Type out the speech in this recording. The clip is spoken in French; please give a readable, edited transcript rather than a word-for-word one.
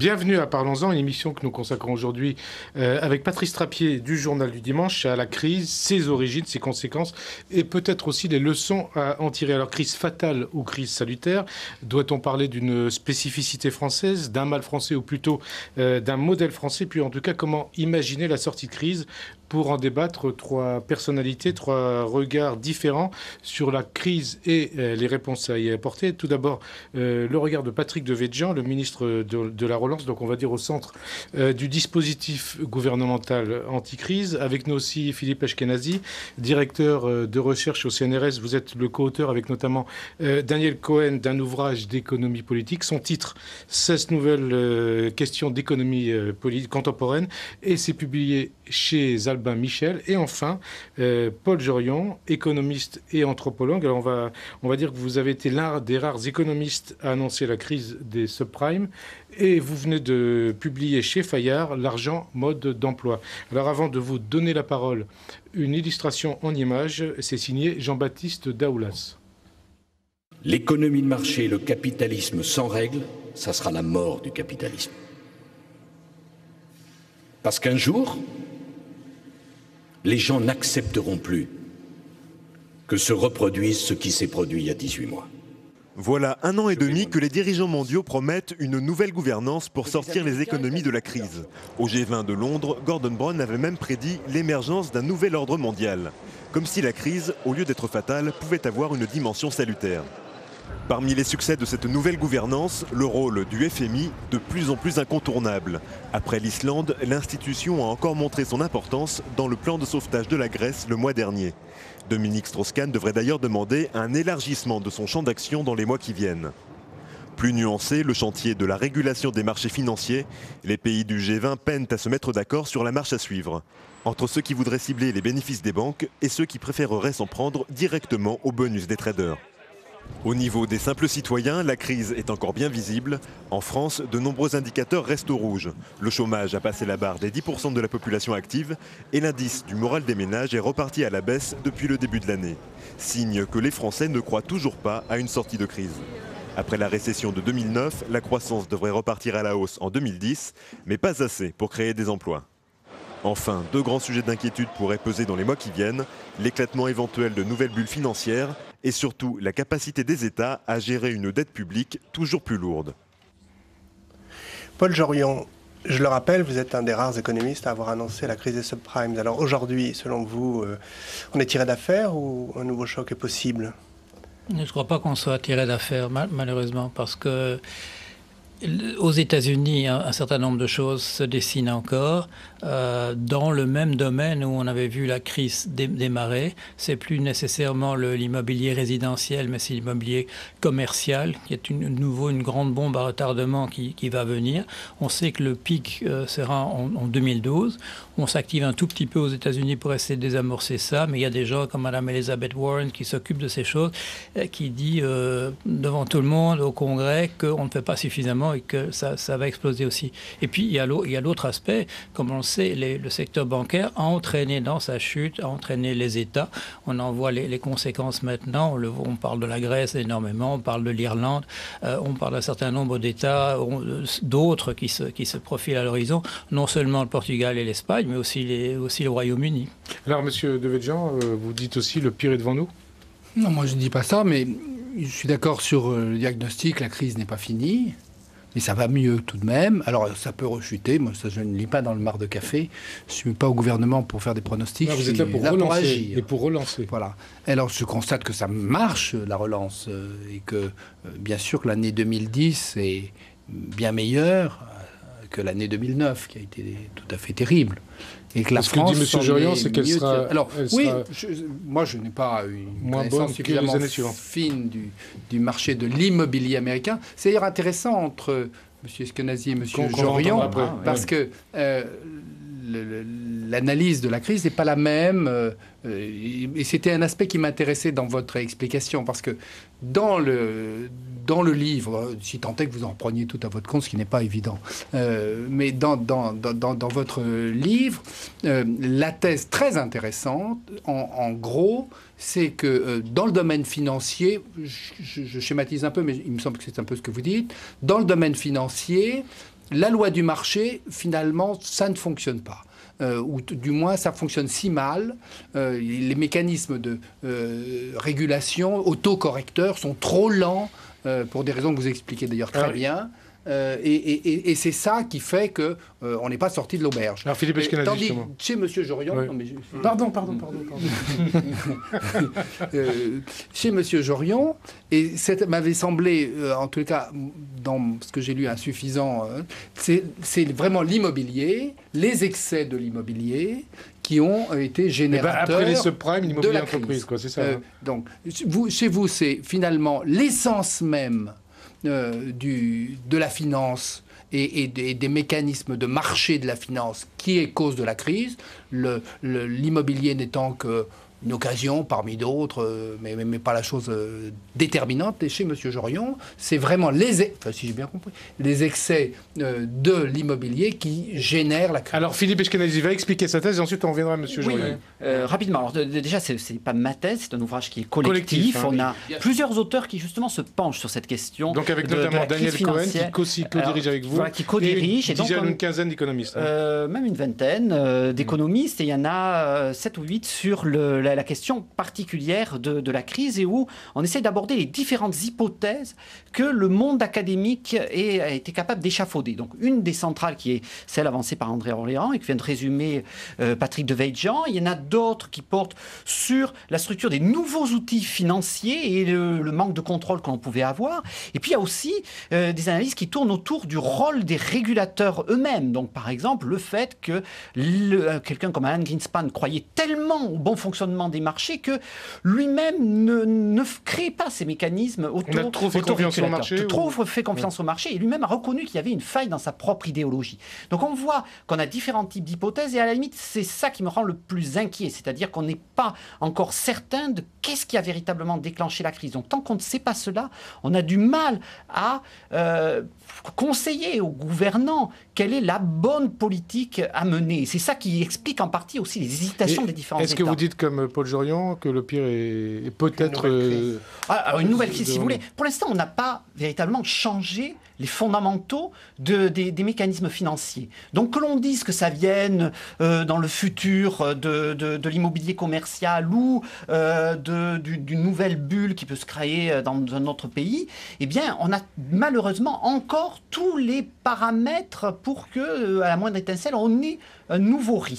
Bienvenue à Parlons-en, une émission que nous consacrons aujourd'hui avec Patrice Trappier du Journal du Dimanche à la crise, ses origines, ses conséquences et peut-être aussi les leçons à en tirer. Alors, crise fatale ou crise salutaire, doit-on parler d'une spécificité française, d'un mal français ou plutôt d'un modèle français? Puis en tout cas, comment imaginer la sortie de crise? Pour en débattre, trois personnalités, trois regards différents sur la crise et les réponses à y apporter. Tout d'abord, le regard de Patrick Devedjian, le ministre de la Relance, donc on va dire au centre du dispositif gouvernemental anti-crise. Avec nous aussi Philippe Ashkenazi, directeur de recherche au CNRS. Vous êtes le co-auteur avec notamment Daniel Cohen d'un ouvrage d'économie politique. Son titre, 16 nouvelles questions d'économie contemporaine, et c'est publié chez Albin Michel. Et enfin, Paul Jorion, économiste et anthropologue. Alors on va dire que vous avez été l'un des rares économistes à annoncer la crise des subprimes, et vous venez de publier chez Fayard L'argent, mode d'emploi. Alors avant de vous donner la parole, une illustration en images, c'est signé Jean-Baptiste Daoulas. L'économie de marché et le capitalisme sans règles, ça sera la mort du capitalisme. Parce qu'un jour, les gens n'accepteront plus que se reproduise ce qui s'est produit il y a 18 mois. Voilà 1 an et demi que les dirigeants mondiaux promettent une nouvelle gouvernance pour sortir les économies de la crise. Au G20 de Londres, Gordon Brown avait même prédit l'émergence d'un nouvel ordre mondial. Comme si la crise, au lieu d'être fatale, pouvait avoir une dimension salutaire. Parmi les succès de cette nouvelle gouvernance, le rôle du FMI, de plus en plus incontournable. Après l'Islande, l'institution a encore montré son importance dans le plan de sauvetage de la Grèce le mois dernier. Dominique Strauss-Kahn devrait d'ailleurs demander un élargissement de son champ d'action dans les mois qui viennent. Plus nuancé, le chantier de la régulation des marchés financiers, les pays du G20 peinent à se mettre d'accord sur la marche à suivre, entre ceux qui voudraient cibler les bénéfices des banques et ceux qui préféreraient s'en prendre directement au bonus des traders. Au niveau des simples citoyens, la crise est encore bien visible. En France, de nombreux indicateurs restent au rouge. Le chômage a passé la barre des 10% de la population active et l'indice du moral des ménages est reparti à la baisse depuis le début de l'année. Signe que les Français ne croient toujours pas à une sortie de crise. Après la récession de 2009, la croissance devrait repartir à la hausse en 2010, mais pas assez pour créer des emplois. Enfin, 2 grands sujets d'inquiétude pourraient peser dans les mois qui viennent, l'éclatement éventuel de nouvelles bulles financières et surtout la capacité des États à gérer une dette publique toujours plus lourde. Paul Jorion, je le rappelle, vous êtes un des rares économistes à avoir annoncé la crise des subprimes. Alors aujourd'hui, selon vous, on est tiré d'affaire ou un nouveau choc est possible? Je ne crois pas qu'on soit tiré d'affaire, malheureusement, parce que aux États-Unis, un certain nombre de choses se dessinent encore. Dans le même domaine où on avait vu la crise démarrer, c'est plus nécessairement l'immobilier résidentiel, mais c'est l'immobilier commercial, qui est nouveau une grande bombe à retardement qui va venir. On sait que le pic sera en 2012. On s'active un tout petit peu aux États-Unis pour essayer de désamorcer ça, mais il y a des gens comme Mme Elizabeth Warren qui s'occupent de ces choses, qui dit devant tout le monde au Congrès qu'on ne fait pas suffisamment et que ça va exploser aussi. Et puis il y a l'autre aspect, comme on le sait, le secteur bancaire a entraîné dans sa chute, a entraîné les États. On en voit les conséquences maintenant. On parle de la Grèce énormément, on parle de l'Irlande, on parle d'un certain nombre d'États, d'autres qui se profilent à l'horizon, non seulement le Portugal et l'Espagne, mais aussi le Royaume-Uni. Alors, Monsieur Devedjian, vous dites aussi le pire est devant nous? Non, moi je ne dis pas ça, mais je suis d'accord sur le diagnostic, la crise n'est pas finie. Mais ça va mieux tout de même. Alors, ça peut rechuter. Moi, ça, je ne lis pas dans le marc de café. Je ne suis pas au gouvernement pour faire des pronostics. Non, vous êtes là pour relancer. Et pour relancer. Voilà. Alors, je constate que ça marche, la relance. Et que, bien sûr, que l'année 2010 est bien meilleure que l'année 2009, qui a été tout à fait terrible. Et que la France, ce que dit M. Jorion, c'est qu'elle sera... Alors, moi, je n'ai pas une connaissance suffisamment fine du marché de l'immobilier américain. C'est d'ailleurs intéressant entre M. Ashkenazi et M. Jorion, parce que l'analyse de la crise n'est pas la même. Et c'était un aspect qui m'intéressait dans votre explication, parce que dans le livre, si tant est que vous en preniez tout à votre compte, ce qui n'est pas évident, mais dans votre livre, la thèse très intéressante, en gros, c'est que dans le domaine financier, je schématise un peu, mais il me semble que c'est un peu ce que vous dites, dans le domaine financier, la loi du marché, finalement, ça ne fonctionne pas. Ou du moins ça fonctionne si mal, les mécanismes de régulation, autocorrecteurs sont trop lents, pour des raisons que vous expliquez d'ailleurs très bien. Et c'est ça qui fait qu'on n'est pas sorti de l'auberge. Alors Philippe Eshkenazi, tandis justement. chez M. Jorion... Ouais. Non, mais Pardon. chez M. Jorion, et ça m'avait semblé, en tout cas, dans ce que j'ai lu, insuffisant, c'est vraiment l'immobilier, les excès de l'immobilier qui ont été générateurs après les subprimes, l'immobilier de la entreprise, crise. c'est ça. Donc, chez vous, c'est finalement l'essence même de la finance et des mécanismes de marché de la finance qui est cause de la crise, l'immobilier n'étant qu'une occasion parmi d'autres, mais pas la chose déterminante. Et chez M. Jorion, c'est vraiment si j'ai bien compris, les excès de l'immobilier qui génèrent la crise. Alors Philippe Eshkenazi va expliquer sa thèse et ensuite on reviendra à M. Jorion. Rapidement, alors déjà c'est pas ma thèse, c'est un ouvrage qui est collectif. On a plusieurs auteurs qui justement se penchent sur cette question. Donc avec notamment Daniel Cohen qui co-dirige avec vous, qui co-dirige et donc une quinzaine d'économistes. Même une vingtaine d'économistes, et il y en a 7 ou 8 sur la question particulière de la crise, et où on essaie d'aborder les différentes hypothèses que le monde académique a été capable d'échafauder. Donc une des centrales qui est celle avancée par André Orléans et que vient de résumer Patrick Devedjian. Il y en a d'autres qui portent sur la structure des nouveaux outils financiers et le manque de contrôle qu'on pouvait avoir. Et puis il y a aussi des analyses qui tournent autour du rôle des régulateurs eux-mêmes. Donc par exemple le fait que quelqu'un comme Alan Greenspan croyait tellement au bon fonctionnement des marchés que lui-même ne crée pas ces mécanismes On a trop fait confiance au marché. Trop fait confiance au marché, et lui-même a reconnu qu'il y avait une faille dans sa propre idéologie. Donc on voit qu'on a différents types d'hypothèses, et à la limite c'est ça qui me rend le plus inquiet, c'est-à-dire qu'on n'est pas encore certain de qu'est-ce qui a véritablement déclenché la crise. Donc tant qu'on ne sait pas cela, on a du mal à conseiller aux gouvernants quelle est la bonne politique à mener. C'est ça qui explique en partie aussi les hésitations des différents États. Est-ce que vous dites comme Paul Jorion que le pire est peut-être... Alors une nouvelle crise, si vous voulez. Pour l'instant, on n'a pas véritablement changé les fondamentaux des mécanismes financiers. Donc que l'on dise que ça vienne dans le futur de l'immobilier commercial ou d'une nouvelle bulle qui peut se créer dans un autre pays, eh bien on a malheureusement encore tous les paramètres pour que, à la moindre étincelle, on ait un nouveau risque.